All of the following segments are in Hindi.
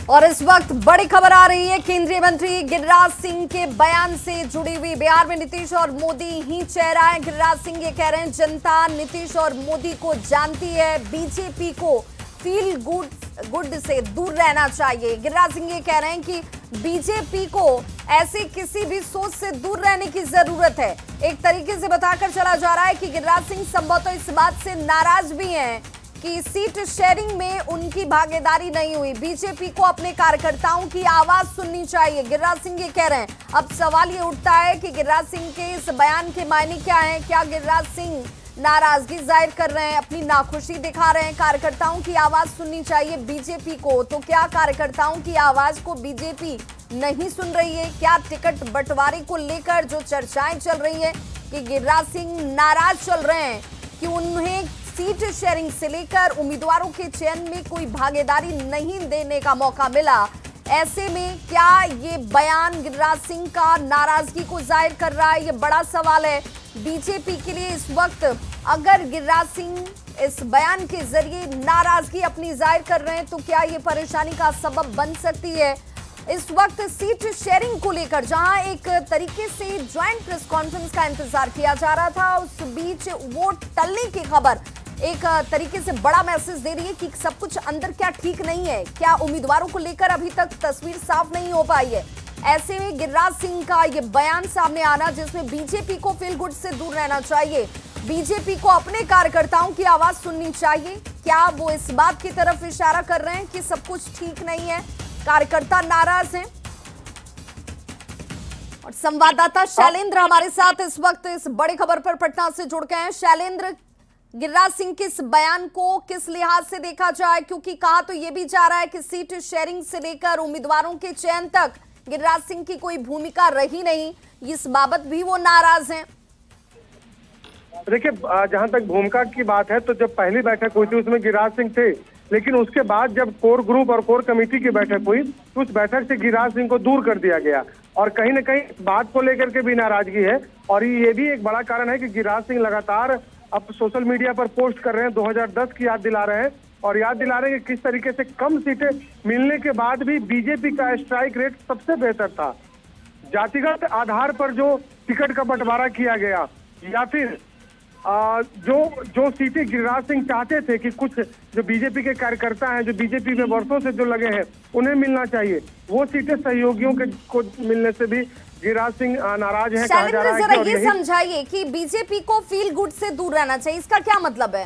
और इस वक्त बड़ी खबर आ रही है केंद्रीय मंत्री गिरिराज सिंह के बयान से जुड़ी हुई। बिहार में नीतीश और मोदी ही चेहरा है। गिरिराज सिंह ये कह रहे हैं जनता नीतीश और मोदी को जानती है, बीजेपी को फील गुड से दूर रहना चाहिए। गिरिराज सिंह ये कह रहे हैं कि बीजेपी को ऐसे किसी भी सोच से दूर रहने की जरूरत है। एक तरीके से बताकर चला जा रहा है कि गिरिराज सिंह संभवतः इस बात से नाराज भी हैं कि सीट शेयरिंग में उनकी भागीदारी नहीं हुई। बीजेपी को अपने कार्यकर्ताओं की आवाज सुननी चाहिए, गिरिराज सिंह ये कह रहे हैं। अब सवाल ये उठता है कि गिरिराज सिंह के इस बयान के मायने क्या है? क्या गिरिराज सिंह नाराजगी जाहिर कर रहे हैं, अपनी नाखुशी दिखा रहे हैं? कार्यकर्ताओं की आवाज सुननी चाहिए बीजेपी को, तो क्या कार्यकर्ताओं की आवाज को बीजेपी नहीं सुन रही है? क्या टिकट बंटवारे को लेकर जो चर्चाएं चल रही है कि गिरिराज सिंह नाराज चल रहे हैं कि उन्हें सीट शेयरिंग से लेकर उम्मीदवारों के चयन में कोई भागीदारी नहीं देने का मौका मिला, ऐसे में क्या ये बयान गिरिराज सिंह का नाराजगी को जाहिर कर रहा है? ये बड़ा सवाल है बीजेपी के लिए इस वक्त। अगर गिरिराज सिंह इस बयान के जरिए नाराजगी अपनी जाहिर कर रहे हैं तो क्या ये परेशानी का सबब बन सकती है? इस वक्त सीट शेयरिंग को लेकर जहां एक तरीके से ज्वाइंट प्रेस कॉन्फ्रेंस का इंतजार किया जा रहा था, उस बीच वो टलने की खबर एक तरीके से बड़ा मैसेज दे रही है कि सब कुछ अंदर क्या ठीक नहीं है, क्या उम्मीदवारों को लेकर अभी तक तस्वीर साफ नहीं हो पाई है। ऐसे में गिरिराज सिंह का ये बयान सामने आना जिसमें बीजेपी को फील गुड से दूर रहना चाहिए, बीजेपी को अपने कार्यकर्ताओं की आवाज सुननी चाहिए, क्या वो इस बात की तरफ इशारा कर रहे हैं कि सब कुछ ठीक नहीं है, कार्यकर्ता नाराज हैं? और संवाददाता शैलेंद्र हमारे साथ इस वक्त इस बड़ी खबर पर पटना से जुड़ गए हैं। शैलेंद्र, गिरिराज सिंह के इस बयान को किस लिहाज से देखा जाए, क्योंकि कहा तो ये भी जा रहा है कि सीट शेयरिंग से लेकर उम्मीदवारों के चयन तक गिरिराज सिंह की कोई भूमिका रही नहीं, इस बाबत भी वो नाराज हैं। देखिए, जहां तक भूमिका की बात है तो जब पहली बैठक हुई थी उसमें गिरिराज सिंह थे, लेकिन उसके बाद जब कोर ग्रुप और कोर कमेटी की बैठक हुई तो उस बैठक से गिरिराज सिंह को दूर कर दिया गया और कहीं न कहीं इस बात को लेकर के भी नाराजगी है। और ये भी एक बड़ा कारण है कि गिरिराज सिंह लगातार अब सोशल मीडिया पर पोस्ट कर रहे हैं, 2010 की याद दिला रहे हैं और याद दिला रहे हैं कि किस तरीके से कम सीटें मिलने के बाद भी बीजेपी का स्ट्राइक रेट सबसे बेहतर था। जातिगत आधार पर जो टिकट का बंटवारा किया गया या फिर जो सीटें गिरिराज सिंह चाहते थे कि कुछ जो बीजेपी के कार्यकर्ता हैं, जो बीजेपी में वर्षों से जो लगे हैं, उन्हें मिलना चाहिए, वो सीटें सहयोगियों के को मिलने से भी गिरिराज सिंह नाराज हैं। कहा जा रहा है जरा ये समझाइए कि बीजेपी को फील गुड से दूर रहना चाहिए, इसका क्या मतलब है?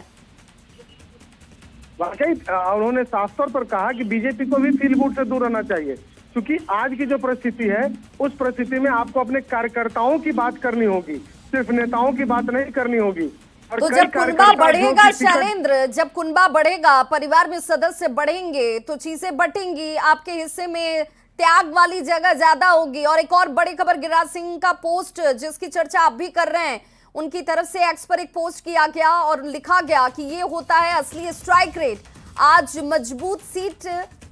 वाकई उन्होंने साफ तौर पर कहा कि बीजेपी को भी फील गुड से दूर रहना चाहिए, क्योंकि आज की जो परिस्थिति है उस परिस्थिति में आपको अपने कार्यकर्ताओं की बात करनी होगी, सिर्फ नेताओं की बात नहीं करनी होगी। तो जब कुनबा बढ़ेगा शैलेंद्र, जब कुनबा बढ़ेगा, परिवार में सदस्य बढ़ेंगे तो चीजें बटेंगी, आपके हिस्से में त्याग वाली जगह ज्यादा होगी। और एक और बड़ी खबर, गिरिराज सिंह का पोस्ट जिसकी चर्चा आप भी कर रहे हैं, उनकी तरफ से एक्स पर एक पोस्ट किया गया और लिखा गया कि ये होता है असली स्ट्राइक रेट। आज मजबूत सीट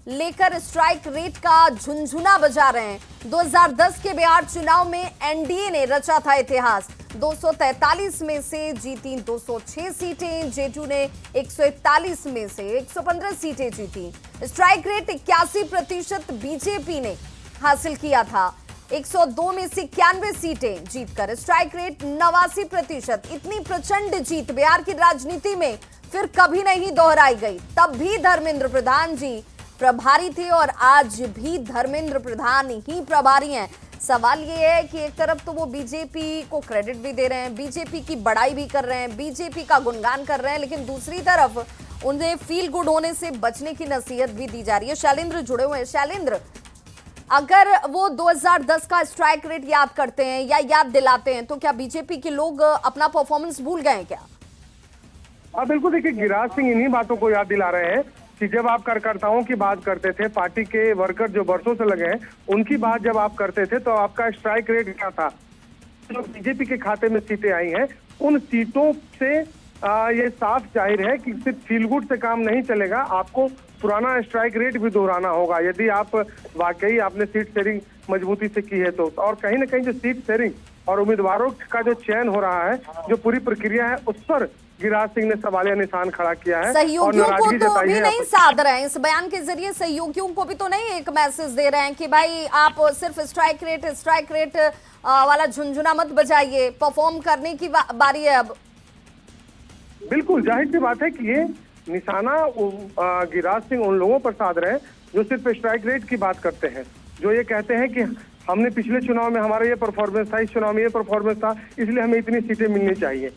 लेकर स्ट्राइक रेट का झुनझुना बजा रहे हैं। 2010 के बिहार चुनाव में एनडीए ने रचा था इतिहास, 243 में से जीती 206 सीटें, जेडीयू ने 141 में से 115 सीटें जीती। स्ट्राइक रेट 81% बीजेपी ने हासिल किया था, 102 में से 91 सीटें जीतकर स्ट्राइक रेट 89%। इतनी प्रचंड जीत बिहार की राजनीति में फिर कभी नहीं दोहराई गई। तब भी धर्मेंद्र प्रधान जी प्रभारी थे और आज भी धर्मेंद्र प्रधान ही प्रभारी हैं। सवाल ये है कि एक तरफ तो वो बीजेपी को क्रेडिट भी दे रहे हैं, बीजेपी की बड़ाई भी कर रहे हैं, बीजेपी का गुणगान कर रहे हैं, लेकिन दूसरी तरफ उन्हें फील गुड होने से बचने की नसीहत भी दी जा रही है। शैलेंद्र जुड़े हुए हैं। शैलेंद्र, अगर वो 2010 का स्ट्राइक रेट याद करते हैं या याद दिलाते हैं तो क्या बीजेपी के लोग अपना परफॉर्मेंस भूल गए क्या? बिल्कुल, देखिए, गिरिराज सिंह इन्हीं बातों को याद दिला रहे हैं कि जब आप कार्यकर्ताओं की बात करते थे, पार्टी के वर्कर जो वर्षों से लगे हैं उनकी बात जब आप करते थे तो आपका स्ट्राइक रेट क्या था। जो बीजेपी के खाते में सीटें आई हैं उन सीटों से ये साफ जाहिर है कि सिर्फ फील गुड से काम नहीं चलेगा, आपको पुराना स्ट्राइक रेट भी दोहराना होगा यदि आप वाकई आपने सीट शेयरिंग मजबूती से की है तो। और कहीं ना कहीं जो सीट शेयरिंग और उम्मीदवारों का जो चयन हो रहा है, जो पूरी प्रक्रिया है, उस पर गिरिराज सिंह ने सवालिया निशान खड़ा किया है और सहयोगियों को नाराजगी तो जताई भी है। नहीं साध रहे हैं इस बयान के जरिए, सहयोगियों को भी तो नहीं एक मैसेज दे रहे हैं कि भाई आप सिर्फ स्ट्राइक रेट वाला झुनझुना मत बजाइए, परफॉर्म करने की बारी है अब। बिल्कुल जाहिर सी बात है कि ये निशाना गिरिराज सिंह उन लोगों पर साध रहे हैं जो सिर्फ स्ट्राइक रेट की बात करते हैं, जो ये कहते हैं कि हमने पिछले चुनाव में हमारा ये परफॉर्मेंस था, इस चुनाव में ये परफॉर्मेंस था, इसलिए हमें इतनी सीटें मिलनी चाहिए।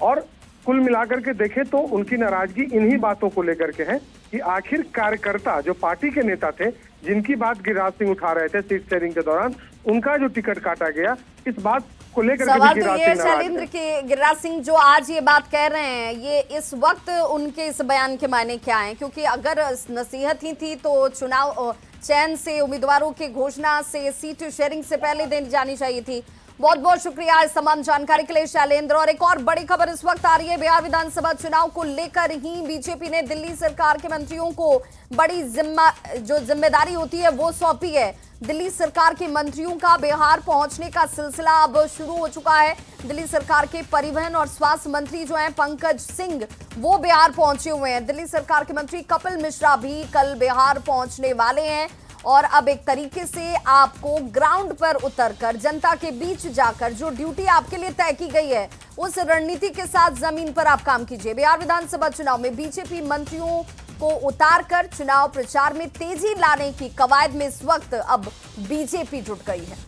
और कुल मिलाकर के देखें तो उनकी नाराजगी इन्हीं बातों को लेकर के है कि आखिर कार्यकर्ता जो पार्टी के नेता थे, जिनकी बात गिरिराज सिंह उठा रहे थे सीट शेयरिंग के दौरान, उनका जो टिकट काटा गया, इस बात को लेकर के सवाल भी तो गिरिराज ये है सिंह नाराज शैलेंद्र हैं। के गिरिराज सिंह जो आज ये बात कह रहे हैं, ये इस वक्त उनके इस बयान के मायने क्या हैं? क्योंकि अगर नसीहत ही थी तो चुनाव चयन से, उम्मीदवारों की घोषणा से, सीट शेयरिंग से पहले दी जानी चाहिए थी। बहुत बहुत शुक्रिया इस तमाम जानकारी के लिए शैलेंद्र। और एक और बड़ी खबर इस वक्त आ रही है, बिहार विधानसभा चुनाव को लेकर ही बीजेपी ने दिल्ली सरकार के मंत्रियों को बड़ी जिम्मेदारी होती है वो सौंपी है। दिल्ली सरकार के मंत्रियों का बिहार पहुंचने का सिलसिला अब शुरू हो चुका है। दिल्ली सरकार के परिवहन और स्वास्थ्य मंत्री जो हैं पंकज सिंह, वो बिहार पहुंचे हुए हैं। दिल्ली सरकार के मंत्री कपिल मिश्रा भी कल बिहार पहुंचने वाले हैं। और अब एक तरीके से आपको ग्राउंड पर उतरकर जनता के बीच जाकर जो ड्यूटी आपके लिए तय की गई है, उस रणनीति के साथ जमीन पर आप काम कीजिए। बिहार विधानसभा चुनाव में बीजेपी मंत्रियों को उतारकर चुनाव प्रचार में तेजी लाने की कवायद में इस वक्त अब बीजेपी जुट गई है।